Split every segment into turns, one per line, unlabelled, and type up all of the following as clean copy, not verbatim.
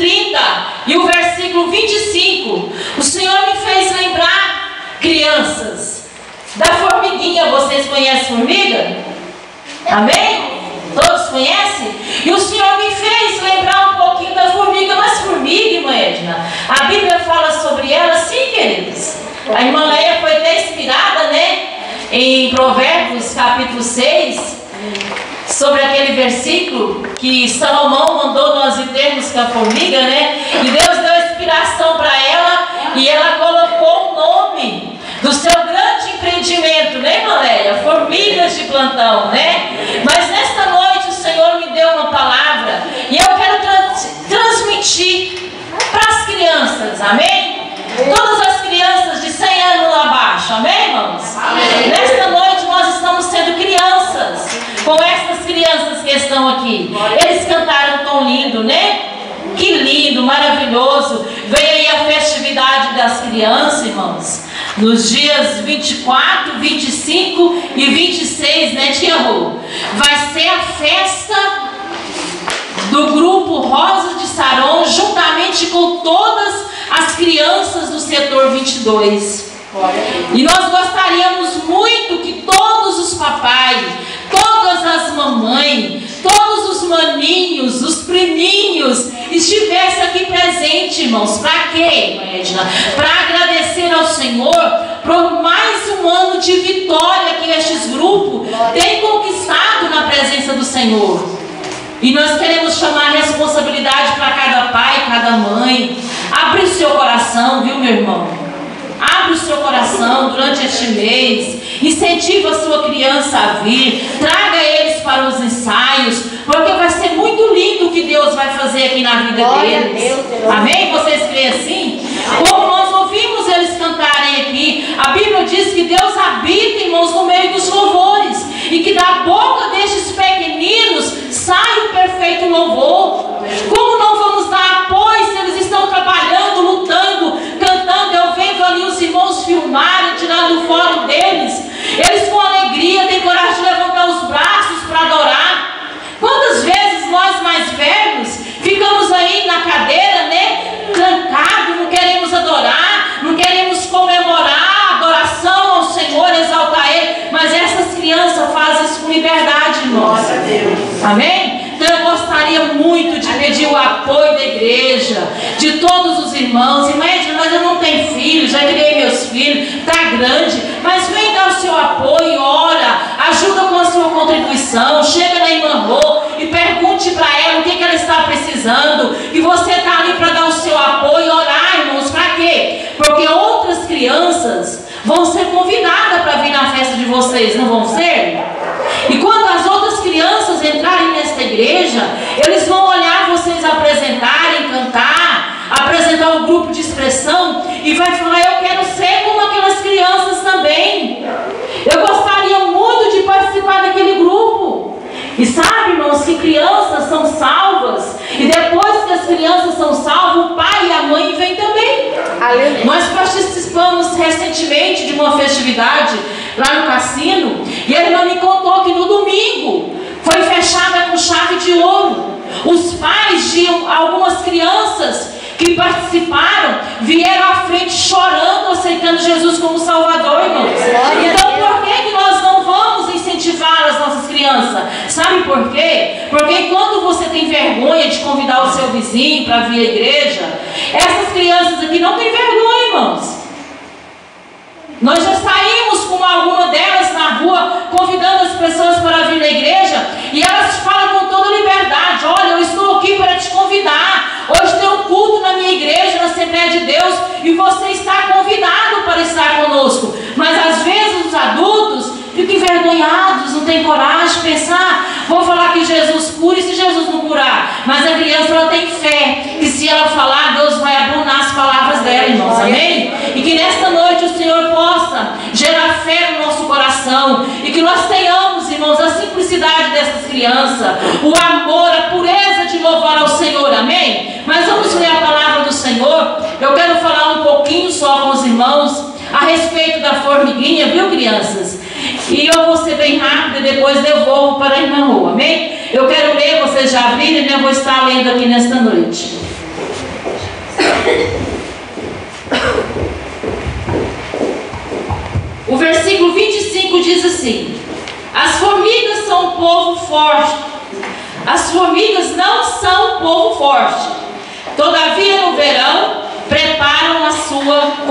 30 e o versículo 25, o Senhor me fez lembrar, crianças, da formiguinha. Vocês conhecem formiga? Amém? Todos conhecem? E o Senhor me fez lembrar um pouquinho da formiga. Mas formiga, irmã Edna, a Bíblia fala sobre ela, sim, queridos. A irmã Leia foi até inspirada, né, em Provérbios capítulo 6, sobre aquele versículo que Salomão mandou nós termos com a formiga, né? E Deus deu inspiração para ela e ela colocou o nome do seu grande empreendimento, né, irmã Leia? Formigas de plantão, né? Mas nesta noite o Senhor me deu uma palavra e eu quero transmitir para as crianças, amém? Todas as crianças de 100 anos abaixo, amém, irmãos? Amém. Nesta noite nós estamos sendo crianças, com essas crianças que estão aqui. Eles cantaram tão lindo, né? Que lindo, maravilhoso. Vem aí a festividade das crianças, irmãos, nos dias 24, 25 e 26, né, tia Rô? Vai ser a festa do grupo Rosa de Saron, juntamente com todas as crianças do setor 22. E nós gostaríamos muito que todos os papais, todas as mamães, todos os maninhos, os priminhos estivessem aqui presentes, irmãos. Para quê, Edna? Para agradecer ao Senhor por mais um ano de vitória que estes grupos têm conquistado na presença do Senhor. E nós queremos chamar a responsabilidade para cada pai, cada mãe. Abre o seu coração, viu, meu irmão? Abre o seu coração durante este mês. Incentiva a sua criança a vir. Traga eles para os ensaios, porque vai ser muito lindo o que Deus vai fazer aqui na vida deles. Amém? Vocês creem assim? Como nós ouvimos eles cantarem aqui, a Bíblia diz que Deus habita, irmãos, no meio dos louvores, e que da boca destes pequeninos sai o perfeito louvor. Como não vamos dar apoio se eles estão trabalhando, lutando, cantando? Eu vendo ali os irmãos filmarem, tirando foto deles. Eles com alegria têm coragem de levantar os braços para adorar. Quantas vezes nós mais velhos ficamos aí na cadeira, né, trancados, não queremos adorar, não queremos comemorar a adoração ao Senhor, exaltar Ele, mas essas crianças fazem isso com liberdade, irmãos. Amém? Então eu gostaria muito de pedir o apoio da igreja, de todos os irmãos. Irmã Edna, mas eu não tenho filho, já criei meus filhos, está grande, mas vem dar o seu apoio, ora, ajuda com a sua contribuição, chega na irmã Rô e pergunte para ela o que ela está precisando, e você está ali para dar o seu apoio, orar, irmãos. Para quê? Porque outras crianças vão ser convidadas para vir na festa de vocês, não vão ser? E quando as outras crianças entrarem nesta igreja, eles vão olhar vocês apresentarem, cantar, apresentar um grupo de expressão, e vai falar: eu quero ser como aquelas crianças também. Eu gostaria muito de participar daquele grupo. E sabe, irmãos, que crianças são salvas, e depois que as crianças são salvas, o pai e a mãe vêm também. Aleluia. Nós participamos recentemente de uma festividade lá no cassino, e a irmã me contou que no domingo foi fechada com chave de ouro. Os pais de algumas crianças que participaram vieram à frente chorando, aceitando Jesus como Salvador, irmãos. Então por que nós não vamos incentivar as nossas crianças? Sabe por quê? Porque quando você tem vergonha de convidar o seu vizinho para vir à igreja, essas crianças aqui não têm vergonha, irmãos. Nós já saímos com alguma delas na rua, convidando as pessoas para vir na igreja, e elas falam com toda liberdade: olha, eu estou aqui para te convidar, hoje tem um culto na minha igreja, na Assembleia de Deus, e você está convidado para estar conosco. Mas às vezes os adultos ficam envergonhados, não têm coragem de pensar: vou falar que Jesus cura, e se Jesus não curar? Mas a criança, ela tem fé, que se ela falar, Deus vai abonar as palavras dela, irmãos. Amém? E que nesta noite o Senhor possa gerar fé no nosso coração, e que nós tenhamos, irmãos, a simplicidade dessas crianças, o amor, a pureza de louvar ao Senhor. Amém? Mas vamos ler a palavra do Senhor. Eu quero falar um pouquinho só com os irmãos a respeito da formiguinha, viu, crianças? E eu vou ser bem rápido e depois devolvo para a irmã Rô, amém? Eu quero ler, vocês já abriram, né? Eu vou estar lendo aqui nesta noite.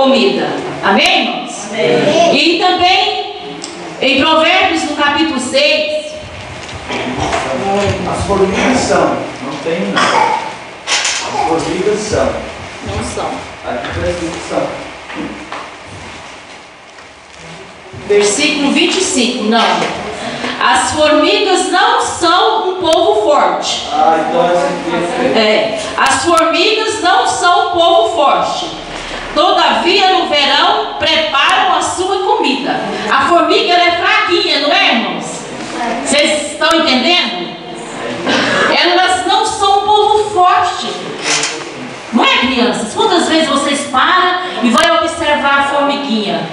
comida. Amém, irmãos? Amém. E também em Provérbios, no capítulo 6.
As formigas são, não tem não. As formigas são.
Não são.
Aqui está escrito são.
Versículo 25, não. As formigas não são um povo forte.
Então essa aqui
é. As formigas não são um povo forte. Todavia, no verão, preparam a sua comida. A formiga ela é fraquinha, não é, irmãos? Vocês estão entendendo? Elas não são um povo forte. Não é, crianças? Quantas vezes vocês param e vão observar a formiguinha?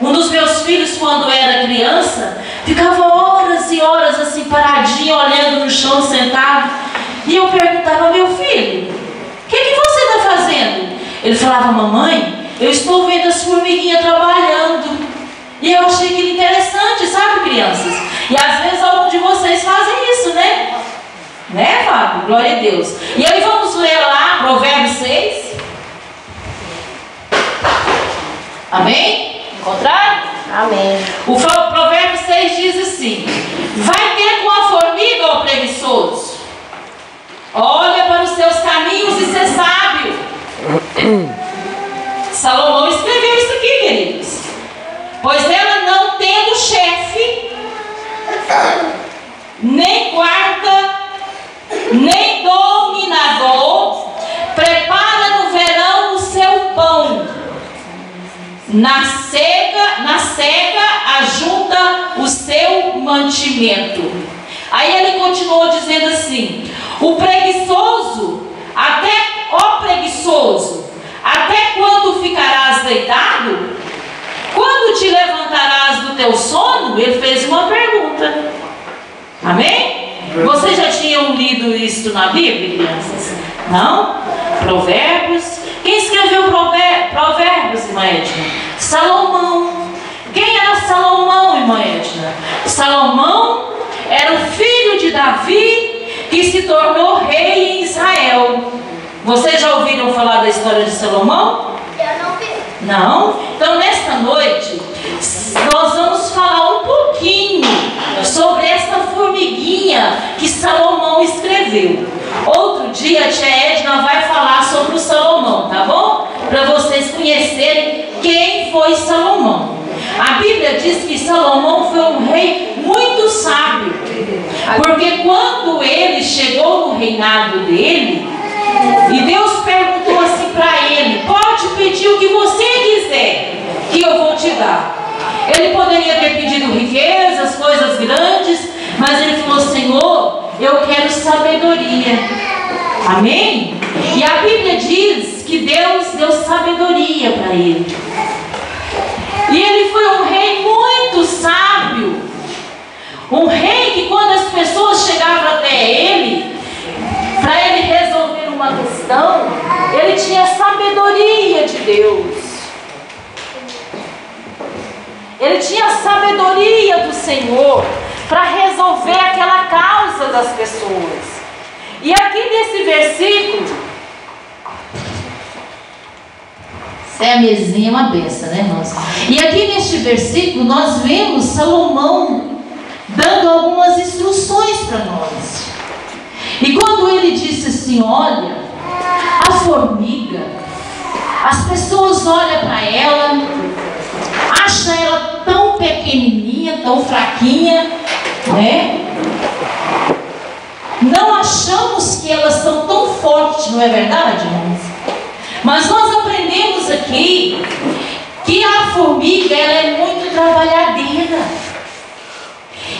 Um dos meus filhos, quando era criança, ficava horas e horas assim paradinho, olhando no chão, sentado. E eu perguntava: meu filho, o que você está fazendo? Ele falava: mamãe, eu estou vendo as formiguinhas trabalhando. E eu achei aquilo interessante, sabe, crianças? E às vezes alguns de vocês fazem isso, né? Né, Fábio? Glória a Deus. E aí vamos ler lá, Provérbios 6. Amém? Encontraram?
Amém.
O Provérbio 6 diz assim: vai ter com a formiga, ó preguiçoso, olha para os seus caminhos e ser sábio. Salomão escreveu isso aqui, queridos. Pois ela, não tendo chefe, nem guarda, nem dominador, prepara no verão o seu pão. Na cega ajunta o seu mantimento. Aí ele continuou dizendo assim: o preguiçoso, ó preguiçoso, até quando ficarás deitado? Quando te levantarás do teu sono? Ele fez uma pergunta. Amém? Vocês já tinham lido isso na Bíblia, crianças? Não? Provérbios. Quem escreveu Provérbios, irmã Edna? Salomão. Quem era Salomão, irmã Edna? Salomão era o filho de Davi, que se tornou rei em Israel. Vocês já ouviram falar da história de Salomão?
Eu não vi.
Não? Então nesta noite nós vamos falar um pouquinho sobre essa formiguinha que Salomão escreveu. Outro dia a tia Edna vai falar sobre o Salomão, tá bom? Para vocês conhecerem quem foi Salomão. A Bíblia diz que Salomão foi um rei muito sábio, porque quando ele chegou no reinado dele, e Deus perguntou assim para ele: pode pedir o que você quiser, que eu vou te dar. Ele poderia ter pedido riquezas, coisas grandes, mas ele falou: Senhor, eu quero sabedoria. Amém? E a Bíblia diz que Deus deu sabedoria para ele. E ele foi um rei muito sábio. Um rei que, quando as pessoas chegavam até ele, para ele resolver uma questão, ele tinha sabedoria de Deus. Ele tinha a sabedoria do Senhor para resolver aquela causa das pessoas. E aqui nesse versículo, a mesinha é uma benção, né, irmãos? E aqui neste versículo nós vemos Salomão dando algumas instruções para nós. E quando ele disse assim: olha, a formiga, as pessoas olham para ela, acham ela tão pequenininha, tão fraquinha, né? Não achamos que elas são tão fortes, não é verdade, irmãos? Mas nós aprendemos aqui que a formiga, ela é muito trabalhadeira,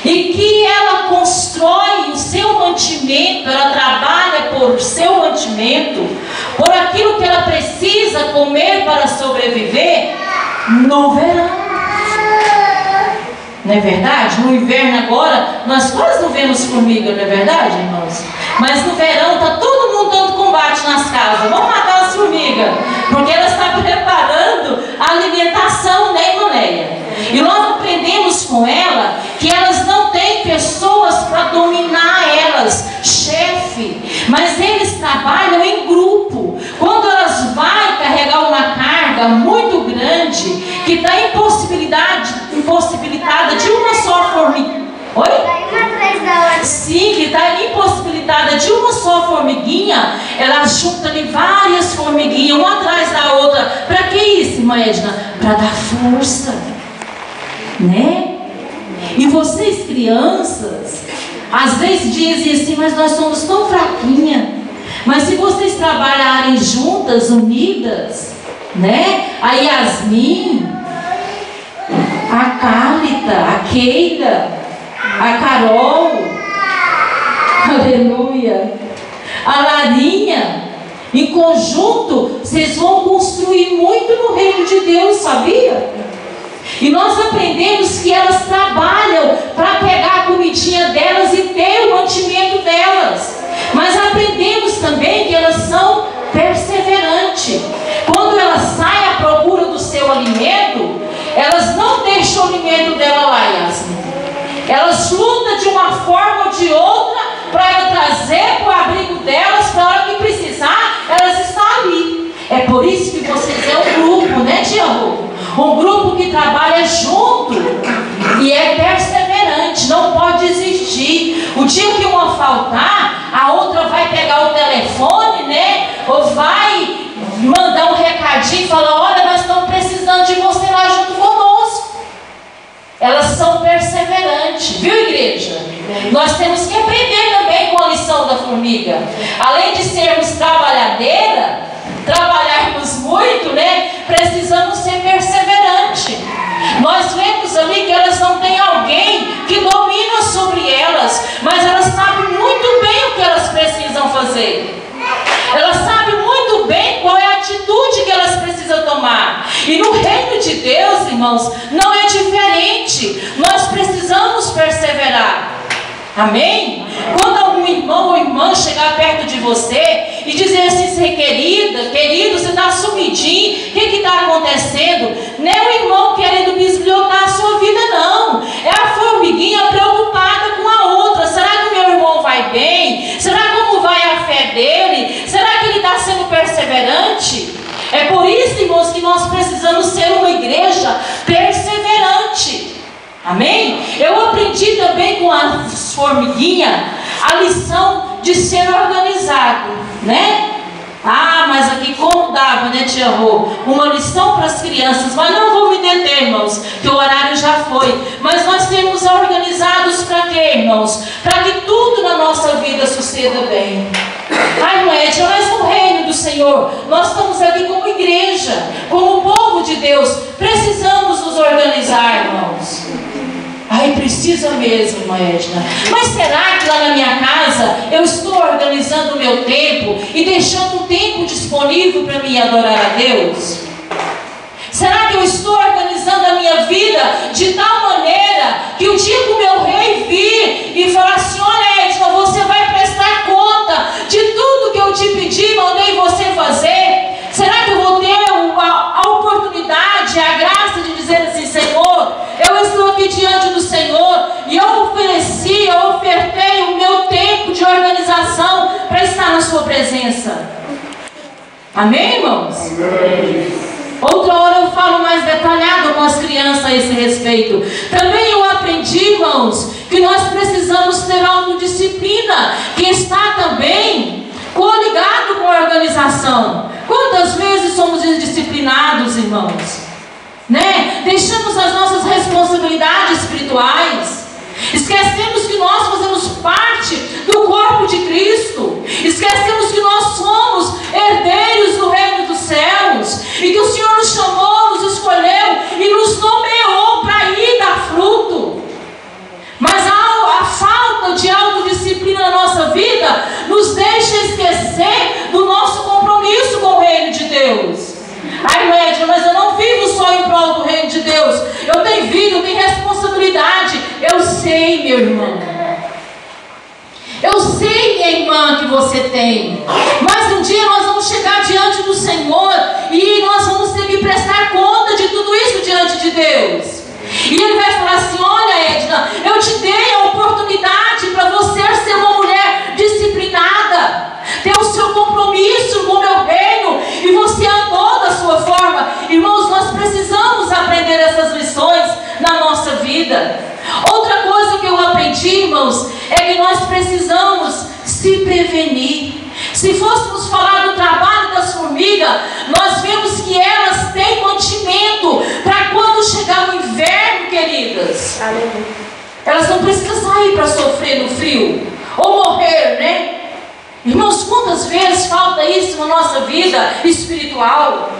e que ela constrói o seu mantimento, ela trabalha por seu mantimento, por aquilo que ela precisa comer para sobreviver no verão. Não é verdade? No inverno agora, nós quase não vemos formiga, não é verdade, irmãos? Mas no verão está todo mundo dando combate nas casas. Vamos matar as formigas, porque ela está preparando a alimentação, né, irmã Néia? E nós aprendemos com ela que elas não têm pessoas para dominar elas, chefe, mas eles trabalham em grupo. Quando elas vão carregar uma carga muito formiguinha, ela junta ali várias formiguinhas, uma atrás da outra. Para que isso, irmã Edna? Para dar força, né? E vocês crianças, às vezes dizem assim, mas nós somos tão fraquinhas. Mas se vocês trabalharem juntas, unidas, né? A Yasmin, a Cálita, a Keila, a Carol, aleluia, a Larinha, em conjunto, vocês vão construir muito no reino de Deus, sabia? E nós aprendemos que elas trabalham para pegar a comidinha delas e ter o mantimento delas. Mas aprendemos também que elas são perseverantes. Quando elas saem à procura do seu alimento, elas não deixam o alimento dela lá, Yasmin. Elas lutam de uma forma ou de outra para trazer para o abrigo delas, para a hora que precisar, elas estão ali. É por isso que vocês é um grupo, né, tia Rô? Um grupo que trabalha junto e é perseverante, não pode desistir. O dia que uma faltar, a outra vai pegar o telefone, né? Ou vai mandar um recadinho e falar, olha, nós estamos precisando de você lá junto conosco. Elas são perseverantes, viu, igreja? Nós temos que aprender também com a lição da formiga. Além de sermos trabalharmos muito, né? Precisamos ser perseverantes. Nós vemos ali que elas não têm alguém que domina sobre elas, mas elas sabem muito bem o que elas precisam fazer. Elas sabem muito bem qual é a atitude que elas precisam tomar. E no reino de Deus, irmãos, não é diferente. Nós precisamos perseverar. Amém? Quando algum irmão ou irmã chegar perto de você e dizer assim, querida, querido, você está sumidinho, o que está acontecendo? Não é o irmão querendo bisbilhotar a sua vida, não. É a formiguinha preocupada com a outra. Será que o meu irmão vai bem? Será como vai a fé dele? Será que ele está sendo perseverante? É por isso, irmãos, que nós precisamos ser uma igreja perseverante. Amém? Eu aprendi também com as formiguinhas a lição de ser organizado, né? Ah, mas aqui como dava, né, tia Rô? Uma lição para as crianças, mas não vou me deter, irmãos, que o horário já foi. Mas nós temos organizados para quê, irmãos? Para que tudo na nossa vida suceda bem. Ai, não é, tia, nós no reino do Senhor, nós estamos aqui como igreja, como povo de Deus, precisamos nos organizar, irmãos. Ai, precisa mesmo, irmã Edna. Mas será que lá na minha casa eu estou organizando o meu tempo e deixando um tempo disponível para mim adorar a Deus? Será que eu estou organizando a minha vida de tal maneira que o dia que o meu rei vir e falar assim, olha Edna, você vai prestar conta de tudo que eu te pedi, mandei você fazer? Será que eu vou ter a oportunidade, a graça de dizer assim, Senhor, eu estou aqui diante do Senhor e eu ofertei o meu tempo de organização para estar na sua presença. Amém, irmãos? Amém. Outra hora eu falo mais detalhado com as crianças a esse respeito. Também eu aprendi, irmãos, que nós precisamos ter autodisciplina, que está também coligado com a organização. Quantas vezes somos indisciplinados, irmãos? Né? Deixamos as nossas responsabilidades espirituais. Esquecemos que nós fazemos parte do corpo de Cristo. Esquecemos que nós somos herdeiros do reino dos céus. E que o Senhor nos chamou, nos escolheu e nos nomeou para ir dar fruto. Mas a falta de autodisciplina na nossa vida nos deixa esquecer do nosso compromisso com o reino de Deus. Ai, média, mas eu não vivo só em prol do reino de Deus. Eu tenho vida, eu tenho responsabilidade. Eu sei, meu irmão. Eu sei, minha irmã, que você tem. Mas um dia nós vamos chegar diante do Senhor e nós vamos ter que prestar conta de tudo isso diante de Deus. E Ele vai falar assim, olha Edna, eu te dei a oportunidade para você ser uma mulher disciplinada, ter o seu compromisso com o meu reino, e você andou da sua forma. Irmãos, nós precisamos aprender essas lições na nossa vida. Outra coisa que eu aprendi, irmãos, é que nós precisamos se prevenir. Se for queridas. Elas não precisam sair para sofrer no frio ou morrer, né? Irmãos, quantas vezes falta isso na nossa vida espiritual?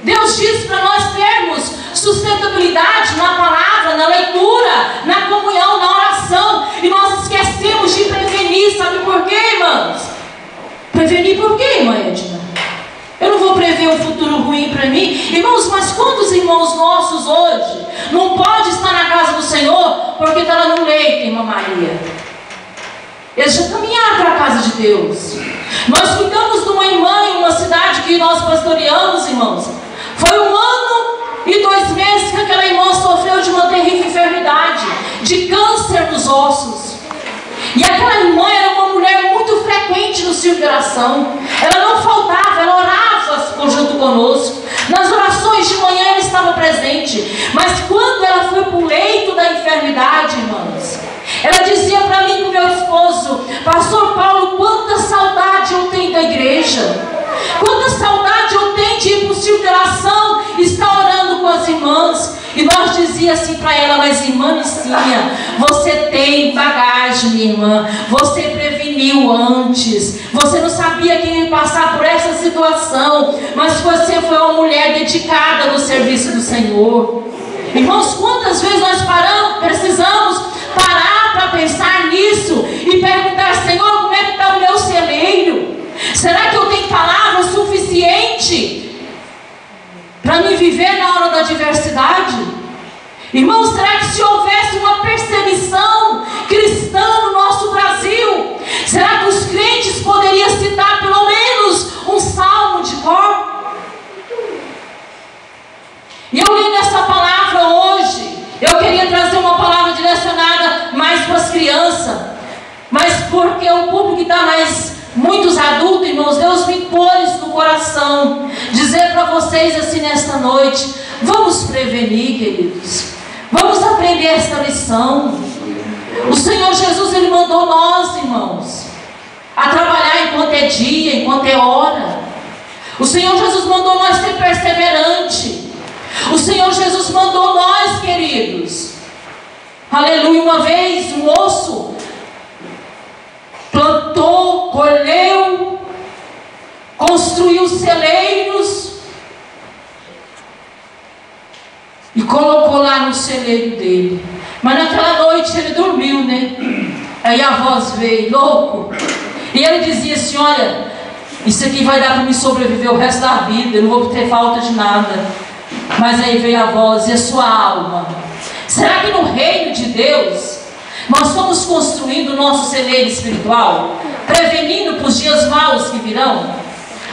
Deus diz para nós termos sustentabilidade na palavra, na leitura, na comunhão, na oração, e nós esquecemos de prevenir. Sabe por quê, irmãos? Prevenir por quê, irmã Edna? Eu não vou prever um futuro ruim para mim. Irmãos, mas quantos irmãos nossos hoje não pode estar na casa do Senhor porque está lá no leito, irmã Maria? Eles já caminharam para a casa de Deus. Nós cuidamos de uma irmã em uma cidade que nós pastoreamos, irmãos. Foi 1 ano e 2 meses que aquela irmã sofreu de uma terrível enfermidade, de câncer nos ossos. E aquela irmã era uma mulher muito frequente no círculo de oração. Ela não faltava, ela orava junto conosco. Nas orações de manhã ela estava presente. Mas quando ela foi para o leito da enfermidade, irmãos, ela dizia para mim e para o meu esposo: Pastor Paulo, quanta saudade eu tenho da igreja. Quanta saudade eu tenho de ir para o círculo de oração, estar orando com as irmãs. E nós dizíamos assim para ela: mas irmã Nicinha, você tem bagagem, minha irmã. Você preveniu antes. Você não sabia que ia passar por essa situação, mas você foi uma mulher dedicada no serviço do Senhor. Irmãos, quantas vezes nós precisamos parar para pensar nisso e perguntar: Senhor, como é que está o meu celeiro? Será que eu tenho palavra suficiente para me viver na hora da adversidade? Irmãos, será que se houvesse uma perseguição cristã no nosso Brasil, será que os crentes poderiam citar pelo menos um salmo de cor? E eu li nessa palavra hoje, eu queria trazer uma palavra direcionada mais para as crianças, mas porque o público está mais... Muitos adultos, irmãos, Deus me pôs no coração dizer para vocês assim nesta noite: vamos prevenir, queridos. Vamos aprender esta lição. O Senhor Jesus, Ele mandou nós, irmãos, a trabalhar enquanto é dia, enquanto é hora. O Senhor Jesus mandou nós ser perseverante. O Senhor Jesus mandou nós, queridos, aleluia, uma vez um moço plantou, colheu, construiu celeiros e colocou lá no celeiro dele. Mas naquela noite ele dormiu, né? Aí a voz veio: louco. E ele dizia assim: olha, isso aqui vai dar para me sobreviver o resto da vida, eu não vou ter falta de nada. Mas aí veio a voz: e a sua alma? Será que no reino de Deus nós estamos construindo o nosso celeiro espiritual, prevenindo para os dias maus que virão?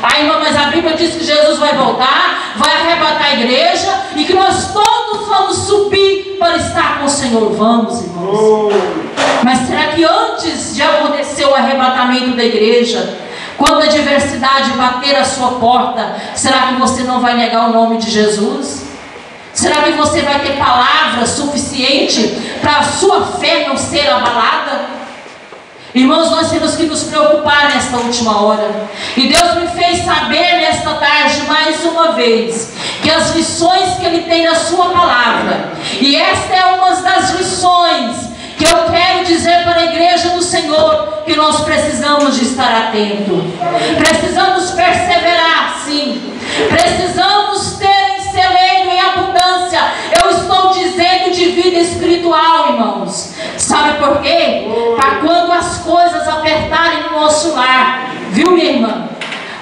Ah, irmã, mas a Bíblia diz que Jesus vai voltar, vai arrebatar a igreja e que nós todos vamos subir para estar com o Senhor. Vamos, irmãos. Mas será que antes de acontecer o arrebatamento da igreja, quando a adversidade bater a sua porta, será que você não vai negar o nome de Jesus? Será que você vai ter palavra suficiente para a sua fé não ser abalada? Irmãos, nós temos que nos preocupar nesta última hora. E Deus me fez saber nesta tarde, mais uma vez, que as lições que Ele tem na sua palavra, e esta é uma das lições que eu quero dizer para a igreja do Senhor, que nós precisamos de estar atento. Precisamos perseverar, sim. Precisamos ter em celeiro, em abundância. Eu estou dizendo de vida espiritual, irmãos. Sabe por quê? Para quando as coisas apertarem no nosso lar, viu, minha irmã?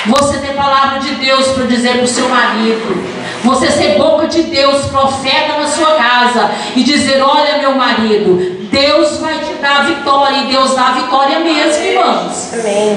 Você ter palavra de Deus para dizer para o seu marido. Você ser boca de Deus, profeta na sua casa, e dizer: olha, meu marido, Deus vai te dar vitória. E Deus dá vitória mesmo, irmãos. Amém.